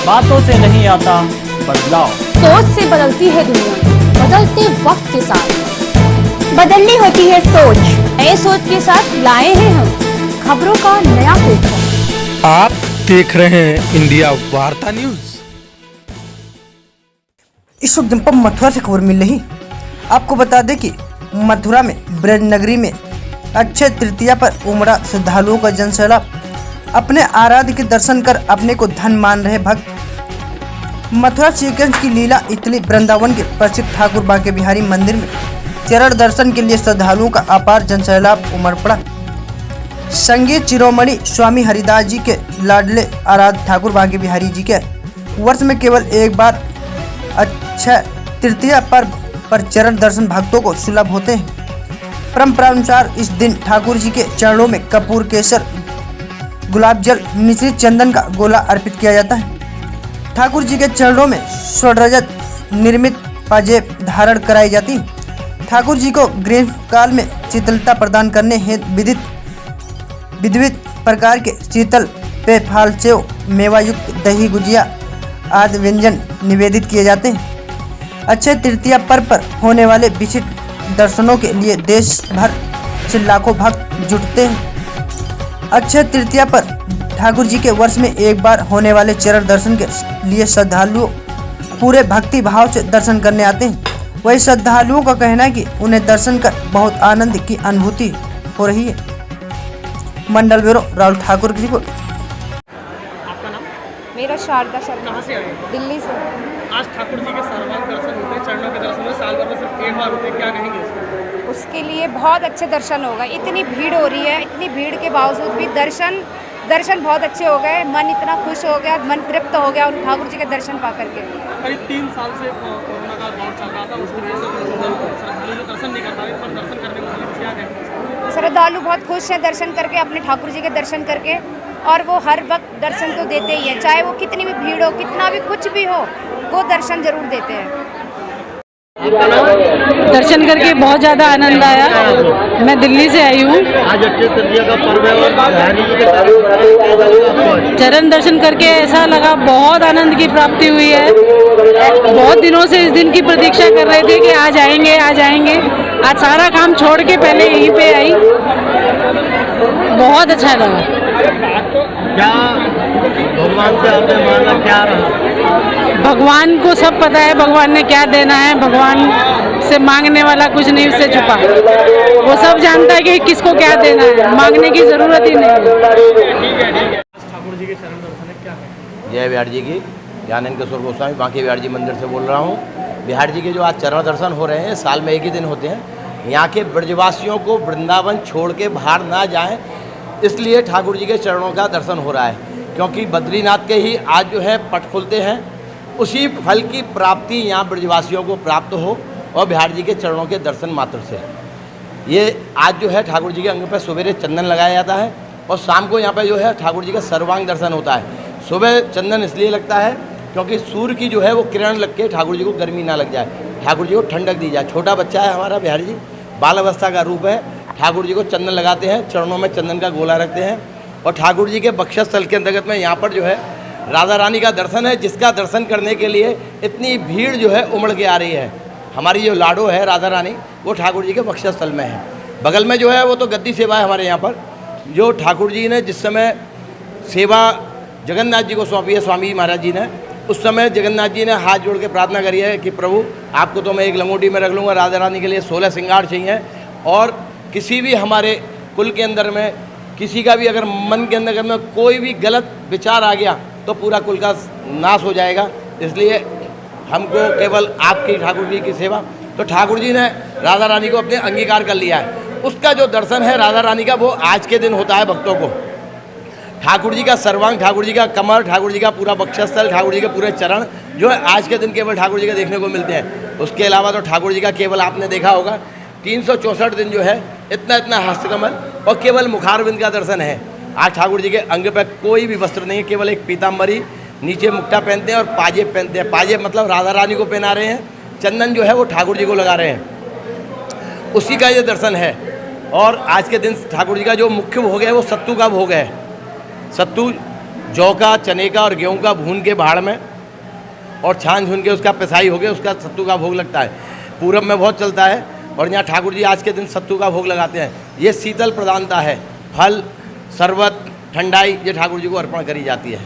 बातों से नहीं आता बदलाव। सोच से बदलती है दुनिया, बदलते वक्त के साथ बदलनी होती है सोच। नए सोच के साथ लाए हैं हम खबरों का नया पेपर। आप देख रहे हैं इंडिया वार्ता न्यूज। इस वक्त जनपद मथुरा से खबर मिल रही। आपको बता दें कि मथुरा में ब्रज नगरी में अक्षय तृतीया पर उमड़ा श्रद्धालुओं का जनसैलाब। अपने आराध्य के दर्शन कर अपने को धन मान रहे भक्त। मथुरा श्री कृष्ण की लीला इटली वृंदावन के प्रसिद्ध ठाकुर बांके बिहारी मंदिर में चरण दर्शन के लिए श्रद्धालुओं का अपार जनसैलाब उमड़ पड़ा। संगीत शिरोमणि स्वामी हरिदास जी के लाडले आराध्य ठाकुर बांके बिहारी जी के वर्ष में केवल एक बार अक्षय तृतीया पर्व पर चरण दर्शन भक्तों को सुलभ होते हैं। परंपरा अनुसार इस दिन ठाकुर जी के चरणों में कपूर, केसर, गुलाब जल, मिश्रित चंदन का गोला अर्पित किया जाता है। ठाकुर जी के चरणों में स्वर्णरजत निर्मित पाजेब धारण कराई जाती है। ठाकुर जी को ग्रीष्म काल में शीतलता प्रदान करने हेतु विविध प्रकार के शीतल पेय, फल, सेव, मेवा युक्त दही, गुजिया आदि व्यंजन निवेदित किए जाते हैं। अक्षय तृतीया पर्व पर होने वाले विशिष्ट दर्शनों के लिए देश भर से लाखों भक्त जुटते हैं। अक्षय तृतीया पर ठाकुर जी के वर्ष में एक बार होने वाले चरण दर्शन के लिए श्रद्धालुओं पूरे भक्ति भाव से दर्शन करने आते हैं। वही श्रद्धालुओं का कहना है कि उन्हें दर्शन कर बहुत आनंद की अनुभूति हो रही है। मंडल ब्यूरो राहुल ठाकुर की रिपोर्ट। आपका नाम? मेरा शारदा शर्मा। कहाँ से आए? दिल्ली से। आज ठाकुर जी के सर्वांग दर्शन होते हैं, चरणों के दर्शन में साल भर में सिर्फ एक बार होते हैं, क्या कहेंगे इसको? उसके लिए बहुत अच्छे दर्शन होगा। इतनी भीड़ हो रही है, इतनी भीड़ के बावजूद भी दर्शन बहुत अच्छे हो गए। मन इतना खुश हो गया, मन तृप्त हो गया उन ठाकुर जी के दर्शन पा करके। करीब 3 साल से कोरोना का दौर चल रहा था, उसकी वजह से श्रद्धालु जो दर्शन नहीं कर पा रहे, पर दर्शन करने को क्या कहेंगे? श्रद्धालु बहुत खुश हैं दर्शन करके, अपने ठाकुर जी के दर्शन करके, और वो हर वक्त दर्शन तो देते ही हैं, चाहे वो कितनी भी भीड़ हो, कितना भी कुछ भी हो, वो दर्शन जरूर देते हैं। दर्शन करके बहुत ज़्यादा आनंद आया। मैं दिल्ली से आई हूँ। आज अक्षय तृतीया का पर्व है और बिहारी जी के चरण दर्शन करके ऐसा लगा बहुत आनंद की प्राप्ति हुई है। बहुत दिनों से इस दिन की प्रतीक्षा कर रहे थे कि आज आएंगे आज आएंगे। आज सारा काम छोड़ के पहले यहीं पे आई, बहुत अच्छा लगा। क्या भगवान से आपने मांगा, क्या रहा? भगवान को सब पता है भगवान ने क्या देना है। भगवान से मांगने वाला कुछ नहीं उससे छुपा, वो सब जानता है कि किसको क्या देना है, मांगने की जरूरत ही नहीं है। ठाकुर जी के चरण दर्शन है, क्या कहेंगे? जय बिहार जी की। ज्ञानंद किशोर गोस्वामी बांके बिहार जी मंदिर से बोल रहा हूँ। बिहार जी के जो आज चरण दर्शन हो रहे हैं, साल में एक ही दिन होते हैं। यहाँ के ब्रजवासियों को वृंदावन छोड़ के बाहर ना जाएं, इसलिए ठाकुर जी के चरणों का दर्शन हो रहा है। क्योंकि बद्रीनाथ के ही आज जो है पट खुलते हैं, उसी फल की प्राप्ति यहाँ ब्रजवासियों को प्राप्त हो और बिहार जी के चरणों के दर्शन मात्र से। ये आज जो है ठाकुर जी के अंग पर सवेरे चंदन लगाया जाता है और शाम को यहाँ पे जो है ठाकुर जी का सर्वांग दर्शन होता है। सुबह चंदन इसलिए लगता है क्योंकि सूर्य की जो है वो किरण लग के ठाकुर जी को गर्मी ना लग जाए, ठाकुर जी को ठंडक दी जाए। छोटा बच्चा है हमारा बिहारी जी, बाल अवस्था का रूप है। ठाकुर जी को चंदन लगाते हैं, चरणों में चंदन का गोला रखते हैं और ठाकुर जी के बक्षस्थल के अंतर्गत में यहाँ पर जो है राधा रानी का दर्शन है, जिसका दर्शन करने के लिए इतनी भीड़ जो है उमड़ के आ रही है। हमारी जो लाडो है राधा रानी, वो ठाकुर जी के बक्षस्थल में है। बगल में जो है वो तो गद्दी सेवा है हमारे यहाँ पर। जो ठाकुर जी ने जिस समय सेवा जगन्नाथ जी को सौंपी है स्वामी महाराज जी ने, उस समय जगन्नाथ जी ने हाथ जोड़ के प्रार्थना करी है कि प्रभु आपको तो मैं एक लंगोटी में रख लूँगा, राधा रानी के लिए 16 श्रृंगार चाहिए। और किसी भी हमारे कुल के अंदर में किसी का भी अगर मन के अंदर में कोई भी गलत विचार आ गया तो पूरा कुल का नाश हो जाएगा। इसलिए हमको केवल आपकी ठाकुर जी की सेवा, तो ठाकुर जी ने राधा रानी को अपने अंगीकार कर लिया है। उसका जो दर्शन है राधा रानी का, वो आज के दिन होता है भक्तों को। ठाकुर जी का सर्वांग, ठाकुर जी का कमर, ठाकुर जी का पूरा वक्षस्थल, ठाकुर जी के पूरे चरण जो है आज के दिन केवल ठाकुर जी के देखने को मिलते हैं। उसके अलावा तो ठाकुर जी का केवल आपने देखा होगा 364 दिन जो है इतना हस्तकमल और केवल मुखारविंद का दर्शन है। आज ठाकुर जी के अंग पर कोई भी वस्त्र नहीं है, केवल एक पीताम्बरी, नीचे मुक्टा पहनते हैं और पाजेब पहनते हैं। पाजेब मतलब राधा रानी को पहना रहे हैं, चंदन जो है वो ठाकुर जी को लगा रहे हैं, उसी का ये दर्शन है। और आज के दिन ठाकुर जी का जो मुख्य भोग है वो सत्तू का भोग है। सत्तू जौ का, चने का और गेहूं का भून के भाड़ में और छान छून के उसका पिसाई हो गया, उसका सत्तू का भोग लगता है। पूरब में बहुत चलता है और यहाँ ठाकुर जी आज के दिन सत्तू का भोग लगाते हैं। ये शीतल प्रधानता है, फल, शरबत, ठंडाई ये ठाकुर जी को अर्पण करी जाती है।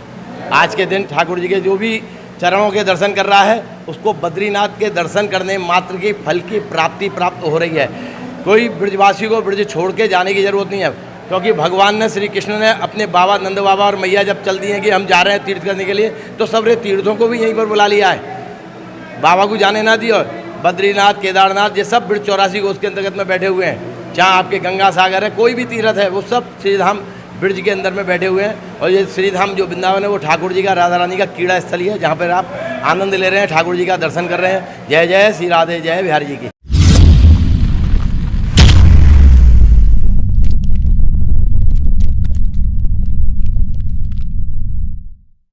आज के दिन ठाकुर जी के जो भी चरणों के दर्शन कर रहा है उसको बद्रीनाथ के दर्शन करने मात्र की फल की प्राप्ति प्राप्त हो रही है। कोई ब्रजवासी को ब्रज छोड़ के जाने की ज़रूरत नहीं है, क्योंकि भगवान ने, श्री कृष्ण ने अपने बाबा नंद बाबा और मैया जब चल दिए कि हम जा रहे हैं तीर्थ करने के लिए, तो सबरे तीर्थों को भी यहीं पर बुला लिया है। बाबा को जाने ना दिया। बद्रीनाथ, केदारनाथ ये सब ब्रज 84 को उसके अंतर्गत में बैठे हुए हैं। जहाँ आपके गंगा सागर है, कोई भी तीर्थ है, वो सब श्रीधाम ब्रज के अंदर में बैठे हुए हैं। और ये श्रीधाम जो वृंदावन है वो ठाकुर जी का, राधा रानी का क्रीड़ा स्थली है, जहाँ पर आप आनंद ले रहे हैं, ठाकुर जी का दर्शन कर रहे हैं। जय जय श्री राधे, जय बिहारी जी की।